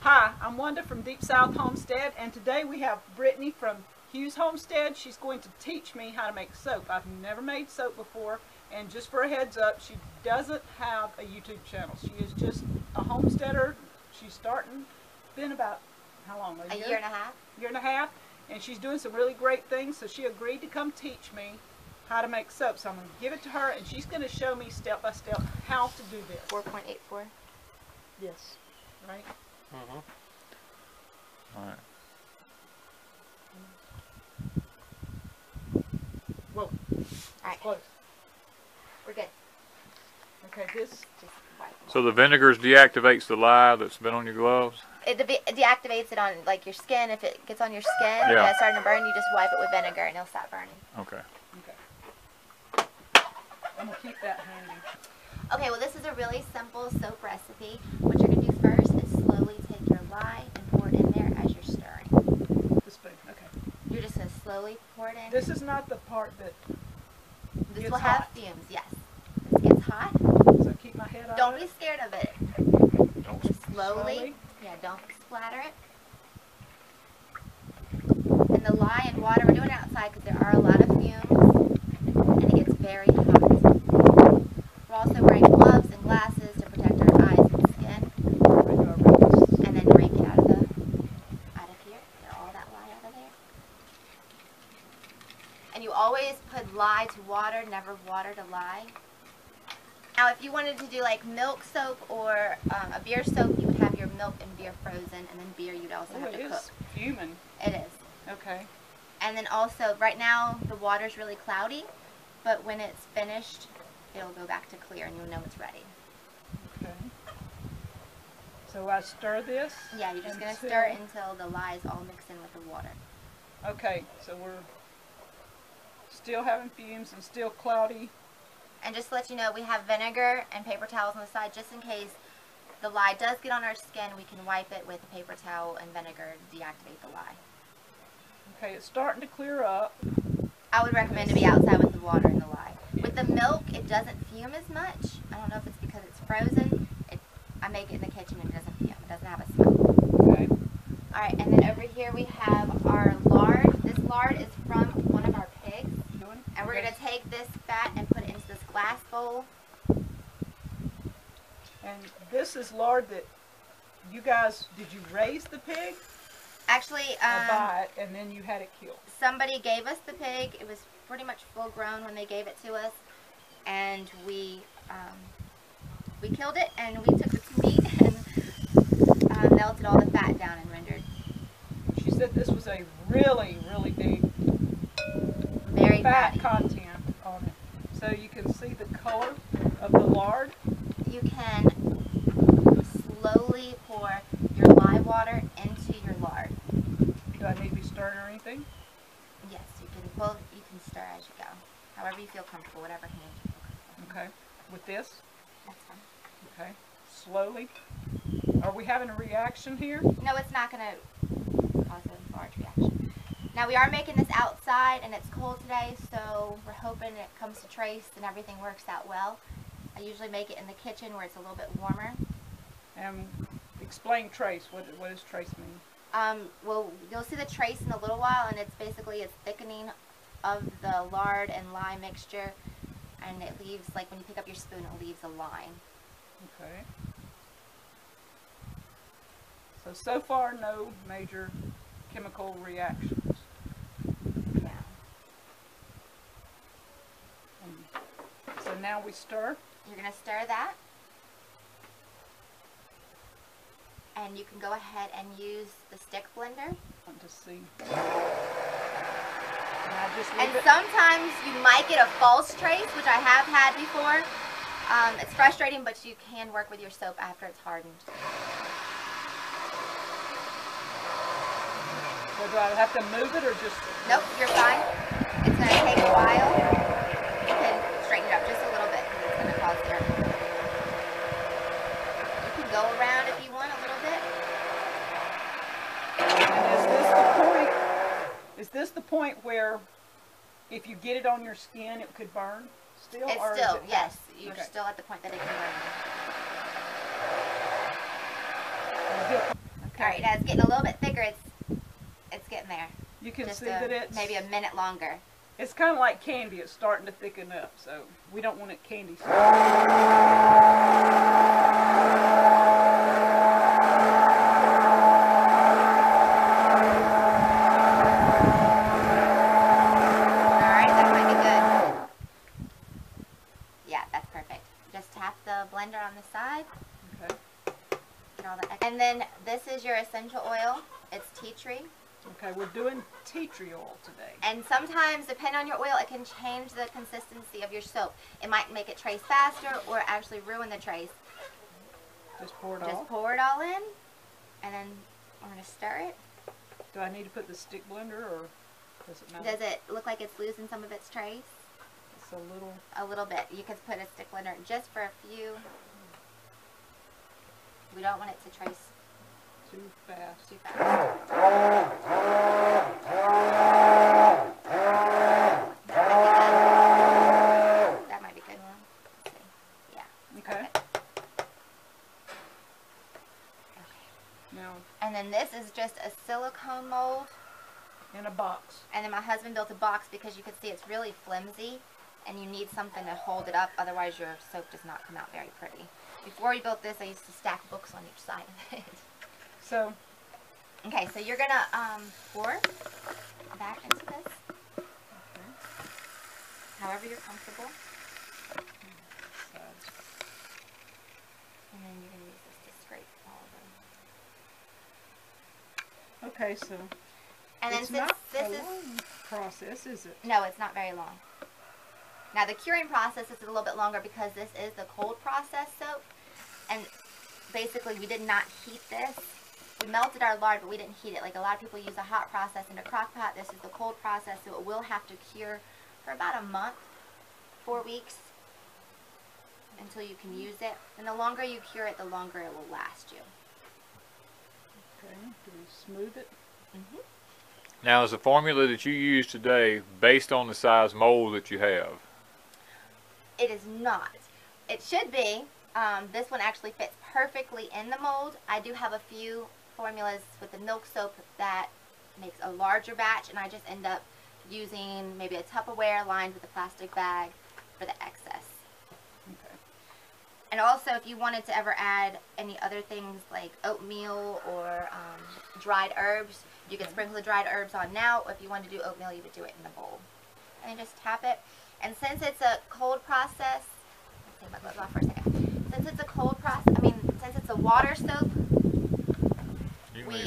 Hi, I'm Wanda from Deep South Homestead, and today we have Brittany from Huse Homestead. She's going to teach me how to make soap. I've never made soap before, and just for a heads up, she doesn't have a YouTube channel. She is just a homesteader. She's starting, been about, how long? A year and a half. Year and a half, and she's doing some really great things, so she agreed to come teach me how to make soap. So I'm going to give it to her, and she's going to show me step by step how to do this. 4.84. Yes. Right? Mm-hmm. All right. Whoa. All right. Close. We're good. Okay, this. Just wipe. So the vinegar deactivates the lye that's been on your gloves? It deactivates it on like your skin. If it gets on your skin Yeah. and it's starting to burn, you just wipe it with vinegar and it'll stop burning. Okay. Okay. I'm going to keep that handy. Okay, well this is a really simple soap recipe. What you're going to do first is slowly take your lye and pour it in there as you're stirring. The spoon, okay. You're just going to slowly pour it in. This is not the part that This gets will have hot. fumes, yes. This gets hot. So keep my head on. Don't be scared of it. Don't Just slowly. Slowly. Yeah, don't splatter it. And the lye and water, we're doing it outside because there are a lot of fumes and it gets very hot. We're also wearing gloves and glasses to protect our eyes and skin. And then drink it out of here. Get all that lye out of there. And you always put lye to water, never water to lye. Now, if you wanted to do like milk soap or a beer soap, you would have your milk and beer frozen, and then beer you'd also have to It cook. is fuming. It is. Okay. And then also, right now, the water's really cloudy, but when it's finished, it'll go back to clear, and you'll know it's ready. Okay. So I stir this? Yeah, you're just going to until- stir it until the lye is all mixed in with the water. Okay, so we're still having fumes and still cloudy. And just to let you know, we have vinegar and paper towels on the side, just in case the lye does get on our skin. We can wipe it with a paper towel and vinegar to deactivate the lye. Okay, it's starting to clear up. I would recommend to be outside with the water and the lye. With the milk, it doesn't fume as much. I don't know if it's because it's frozen. I make it in the kitchen and it doesn't fume. It doesn't have a smell. Okay. Alright, and then over here we have our lard. This lard is from one of our pigs. And we're going to take this fat and put it into this glass bowl. And this is lard that you guys, did you raise the pig? Actually, Or buy it and then you had it killed? somebody gave us the pig. It was pretty much full grown when they gave it to us. And we killed it and we took its meat and melted all the fat down and rendered. She said this was a really, really big Very fat fatty. content on it. So you can see the color of the lard. You can slowly pour your lye water into your lard. Do I need to be stirring or anything? Yes, you can. Well, you can stir as you go. However you feel comfortable, whatever hand you feel comfortable. Okay. With this? That's fine. Okay. Slowly. Are we having a reaction here? No, it's not going to cause a large reaction. Now, we are making this outside, and it's cold today, so we're hoping it comes to trace and everything works out well. I usually make it in the kitchen where it's a little bit warmer. And explain trace. What does trace mean? Well, you'll see the trace in a little while, and it's basically a thickening of the lard and lye mixture, and it leaves, like when you pick up your spoon, it leaves a line. Okay. So far, no major chemical reactions. Yeah. So now we stir. You're going to stir that. And you can go ahead and use the stick blender. I want to see. And I just And leave it. sometimes you might get a false trace, which I have had before. It's frustrating, but you can work with your soap after it's hardened. So do I have to move it or just? Nope, you're fine. It's going to take a while. You can straighten it up just a little bit because it's going to cause dirt. You can go around if you want a little bit. And is this the point? Is this the point where, if you get it on your skin, it could burn still? It's or is still, it yes. You're okay. still at the point that it can burn. Okay. All right, now it's getting a little bit thicker. It's getting there. You can Just see that it's maybe a minute longer. It's kind of like candy. It's starting to thicken up, so we don't want it candy. Blender on the side. Okay. Get all that. And then this is your essential oil. It's tea tree. Okay, we're doing tea tree oil today. And sometimes, depending on your oil, it can change the consistency of your soap. It might make it trace faster or actually ruin the trace. Just pour it all? Just pour it all in, and then we're going to stir it. Do I need to put the stick blender, or does it matter? Does it look like it's losing some of its trace? It's a little. A little bit. You could put a stick blender just for a few. We don't want it to trace Too fast. Too fast. That might be good. Let's see. Yeah. Okay. Perfect. Now, and then this is just a silicone mold. in a box. And then my husband built a box because you could see it's really flimsy and you need something to hold it up, otherwise your soap does not come out very pretty. Before we built this, I used to stack books on each side of it. So, okay, so you're gonna pour that into this, okay. however you're comfortable. And then you're gonna use this to scrape all of them. Okay, so And then it's since not this a is long process, is it? no, it's not very long. Now the curing process is a little bit longer because this is the cold process soap, and basically we did not heat this. We melted our lard, but we didn't heat it. Like a lot of people use a hot process in a crock pot. This is the cold process, so it will have to cure for about a month, 4 weeks, until you can use it. And the longer you cure it, the longer it will last you. Okay, do we smooth it? Mm-hmm. Now, is the formula that you use today based on the size mold that you have? It is not. It should be. This one actually fits perfectly in the mold. I do have a few formulas with the milk soap that makes a larger batch, and I just end up using maybe a Tupperware lined with a plastic bag for the excess. Okay. And also, if you wanted to ever add any other things like oatmeal or dried herbs, you could sprinkle the dried herbs on now, or if you wanted to do oatmeal, you would do it in the bowl. And then just tap it. And since it's a cold process, let's take my gloves off for a second. Since it's a cold process, since it's a water soap, we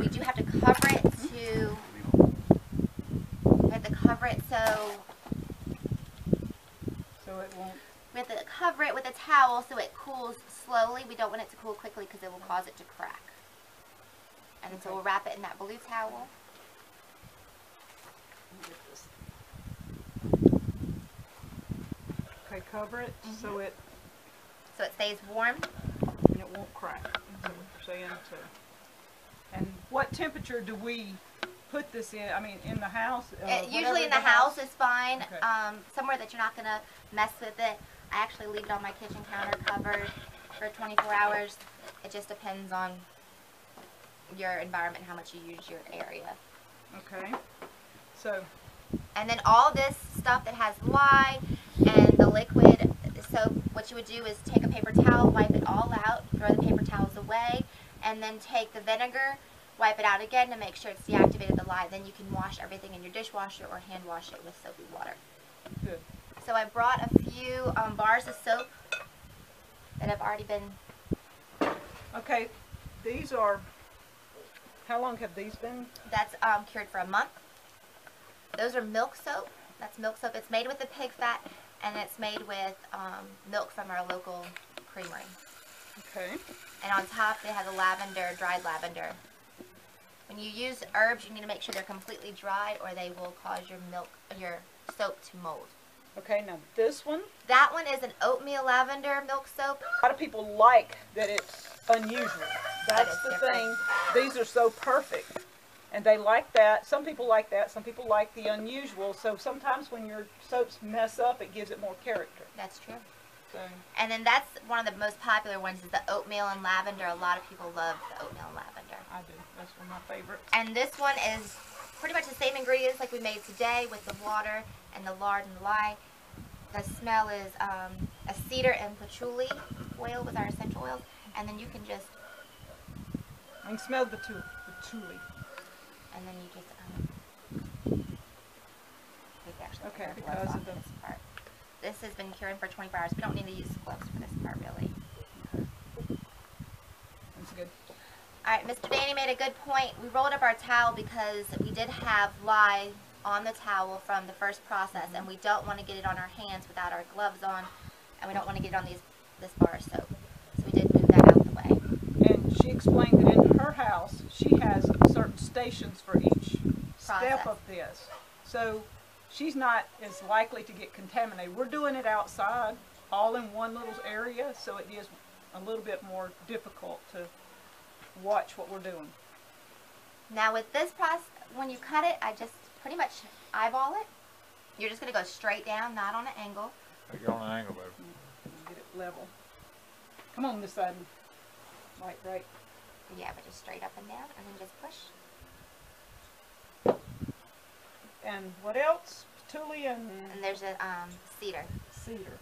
do have to cover it to. We have to cover it so it won't. We have to cover it with a towel so it cools slowly. We don't want it to cool quickly because it will cause it to crack. And so we'll wrap it in that blue towel. Okay, cover it so it stays warm. and it won't crack. That's what you're saying. So, and what temperature do we put this in? I mean, in the house? Usually in the house is fine. Okay. Somewhere that you're not going to mess with it. I actually leave it on my kitchen counter covered for 24 hours. It just depends on your environment, how much you use your area. Okay. So. And then all this stuff that has lye and the liquid soap, what you would do is take a paper towel, wipe it all out, throw the paper towels away, and then take the vinegar, wipe it out again to make sure it's deactivated the lye. Then you can wash everything in your dishwasher or hand wash it with soapy water. Good. So I brought a few bars of soap that have already been... Okay, these are... How long have these been? That's cured for a month. Those are milk soap. That's milk soap. It's made with the pig fat, and it's made with milk from our local creamery. Okay. And on top, they have the lavender, dried lavender. When you use herbs, you need to make sure they're completely dry, or they will cause your soap to mold. Okay, now this one. That one is an oatmeal lavender milk soap. A lot of people like that it's unusual. That's the thing. These are so perfect. And they like that. Some people like that. Some people like the unusual. So sometimes when your soaps mess up, it gives it more character. That's true. So, And then that's one of the most popular ones is the oatmeal and lavender. A lot of people love the oatmeal and lavender. I do. That's one of my favorites. And this one is pretty much the same ingredients like we made today with the water and the lard and the lye. The smell is a cedar and patchouli oil with our essential oils. And then you can just... I can smell the patchouli. And then you just... Okay, because of the... this part. This has been curing for 24 hours. We don't need to use gloves for this part, really. Okay. That's good. Alright, Mr. Danny made a good point. We rolled up our towel because we did have lye on the towel from the first process, and we don't want to get it on our hands without our gloves on, and we don't want to get it on this bar of soap. So we did move that out of the way. And she explained that in her house, she has certain stations for each step of this. So she's not as likely to get contaminated. We're doing it outside, all in one little area, so it is a little bit more difficult to watch what we're doing. Now with this process, when you cut it, I just pretty much eyeball it. You're just going to go straight down, not on an angle. You're on an angle, baby. Get it level. Come on this side. Right. Yeah, but just straight up and down, and then just push. And what else? Patchouli and there's a cedar. Cedar.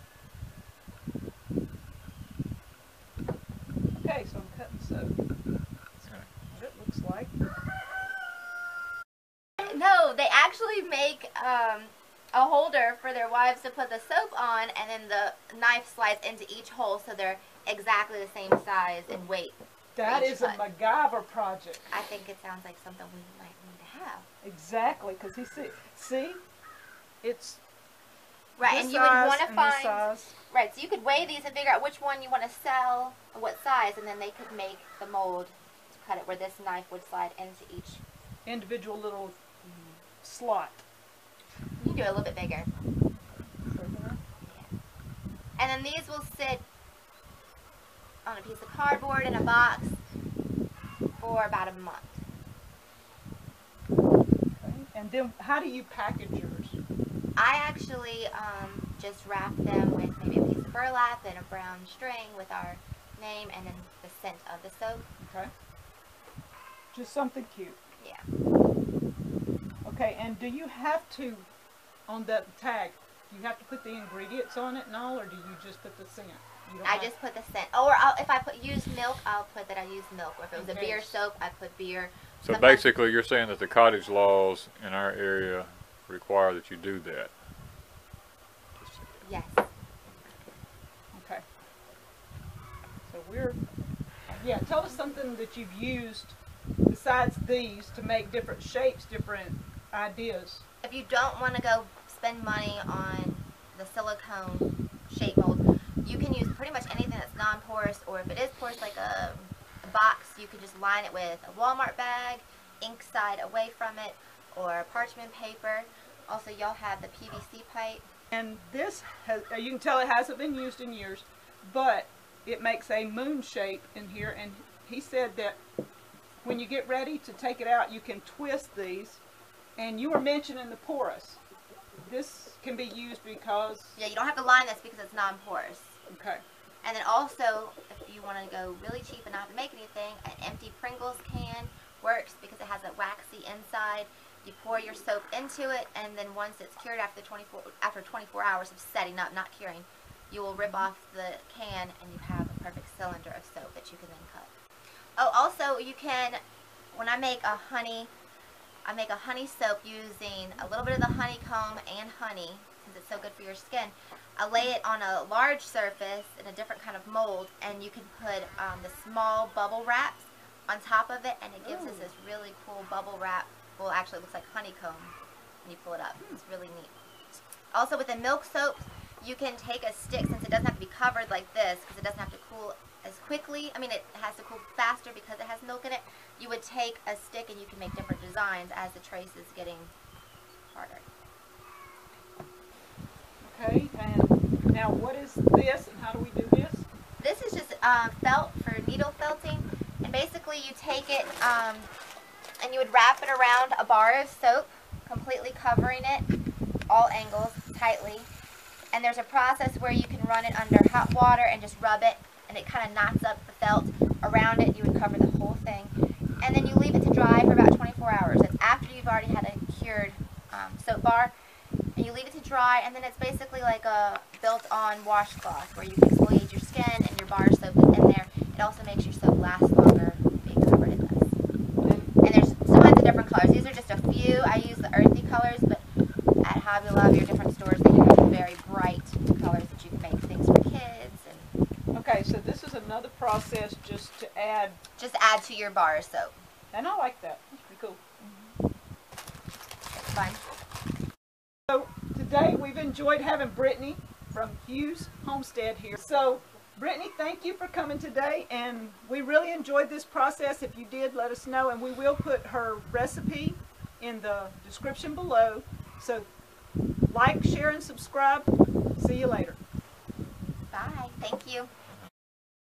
Okay, so I'm cutting soap. What it looks like. No, they actually make a holder for their wives to put the soap on, and then the knife slides into each hole, so they're exactly the same size and weight. That is a MacGyver project. I think it sounds like something we might need to have. Exactly, because see, it's right, this and you would want to size find right. So you could weigh these and figure out which one you want to sell, or what size, and then they could make the mold to cut it where this knife would slide into each individual little slot. You can do it a little bit bigger. Yeah. And then these will sit on a piece of cardboard in a box for about a month. Okay. And then how do you package yours? I actually just wrap them with maybe a piece of burlap and a brown string with our name and then the scent of the soap. Okay. Just something cute. Yeah. Okay, and do you have to, on the tag, you have to put the ingredients on it and all, or do you just put the scent? I just put the scent. Or if I use milk, I'll put that I use milk. Or if it was a beer soap, I put beer. So basically you're saying that the cottage laws in our area require that you do that. Yes. Okay. So tell us something that you've used besides these to make different shapes, different ideas. If you don't want to go spend money on the silicone shape mold, you can use pretty much anything that's non-porous, or if it is porous like a box, you can just line it with a Walmart bag, ink side away from it, or parchment paper. Also, y'all have the PVC pipe. And this, you can tell it hasn't been used in years, but it makes a moon shape in here, and he said that when you get ready to take it out, you can twist these, and you were mentioning the porous. This can be used because... Yeah, you don't have to line this because it's non-porous. Okay. And then also, if you want to go really cheap and not have to make anything, an empty Pringles can works because it has a waxy inside. You pour your soap into it, and then once it's cured after 24 hours of setting up, not curing, you will rip off the can and you have a perfect cylinder of soap that you can then cut. Oh, also you can, when I make a honey soap using a little bit of the honeycomb and honey, since it's so good for your skin. I lay it on a large surface in a different kind of mold, and you can put the small bubble wraps on top of it, and it gives us this really cool bubble wrap. Well, actually it looks like honeycomb when you pull it up. It's really neat. Also with the milk soaps, you can take a stick, since it doesn't have to be covered like this, because it doesn't have to cool as quickly. I mean, it has to cool faster because it has milk in it. You would take a stick and you can make different designs as the trace is getting harder. Okay, and now what is this and how do we do this? This is just felt for needle felting, and basically you take it and you would wrap it around a bar of soap, completely covering it, all angles, tightly, And there's a process where you can run it under hot water and just rub it, and it kind of knots up the felt around it. You would cover the whole thing. And then you leave it to dry for about 24 hours. That's after you've already had a cured soap bar. And you leave it to dry, and then it's basically like a built-on washcloth where you can exfoliate your skin and your bar soap is in there. It also makes your soap last longer being covered in this. And there's some kinds of different colors. These are just a few. I use the earthy colors, but at Hobby Lobby or different stores, they have very bright colors that you can make things for kids. And Okay, so this is another process just to add. just add to your bar soap. And I like that. That's pretty cool. It's fun. So today we've enjoyed having Brittany from Huse Homestead here. So Brittany, thank you for coming today, and we really enjoyed this process. If you did, let us know, and we will put her recipe in the description below. So like, share, and subscribe. See you later. Bye. Thank you.